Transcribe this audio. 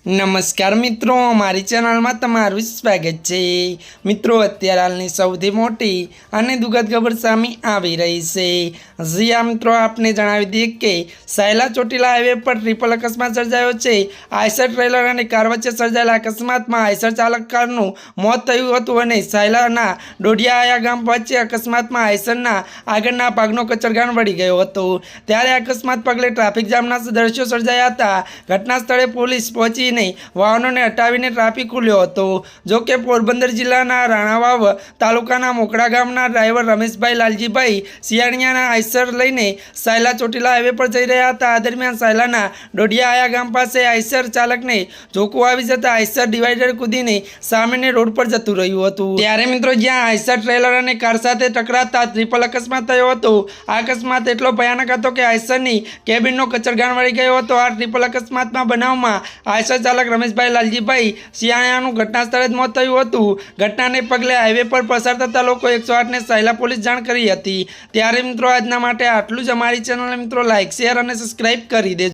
નમસ્કાર મિત્રો, અમારી ચેનલમાં તમારું સ્વાગત છે। મિત્રો, અત્યારે હાલની સૌથી મોટી અને દુઃખદ ખબર સામે આવી રહી છે। જ્યાં મિત્રો આપને જણાવી દઈએ કે સાયલા ચોટીલા હાઈવે પર ટ્રિપલ અકસ્માત સર્જાયો છે। આઈસર ટ્રેલર અને કાર વચ્ચે સર્જાયેલા અકસ્માતમાં આઈસર ચાલક કારનું મોત થયું હતું અને સાયલાના ડોડિયાયા ગામ વચ્ચે અકસ્માતમાં આઈસરના આગળના ભાગનો કચરગાણ વળી ગયો હતો। ત્યારે અકસ્માત પગલે ટ્રાફિક જામના દ્રશ્યો સર્જાયા હતા। ઘટના સ્થળે પોલીસ પહોંચી વાહનોને હટાવીને ટ્રાફિક ખુલ્યો હતો। જો કે પોરબંદર જિલ્લાના રાણાવાવ તાલુકાના મોકડા ગામના ડ્રાઈવર રમેશભાઈ લાલજીભાઈ સિયાણિયાના આઈસર લઈને સાયલા ચોટીલા હાઈવે પર જઈ રહ્યા હતા। આ દરમિયાન સાયલાના ડોડિયાયા ગામ પાસે આઈસર ચાલકને ઝોકું આવી જતા આઈસર ડિવાઈડર કૂદીને સામેને રોડ પર જતું રહ્યું હતું। ત્યારે મિત્રો જ્યાં આઈસર ટ્રેલર અને કાર સાથે ટકરાતા ટ્રિપલ અકસ્માત થયો હતો। આ અકસ્માત એટલો ભયાનક હતો કે આઈસરની કેબિનનો કચરગાણ વળી ગયો હતો। આ ટ્રિપલ અકસ્માતના બનાવમાં આઈસર ચાલક રમેશભાઈ લાલજીભાઈ સિયાણાનું ઘટના સ્થળે જ મોત થયું હતું। ઘટનાને પગલે હાઈવે પર પસાર થતા લોકો 108ને સાયલા પોલીસ જાણ કરી હતી। ત્યારે મિત્રો આજના માટે આટલું જ। અમારી ચેનલને મિત્રો લાઇક, શેર અને સબસ્ક્રાઈબ કરી દેજો।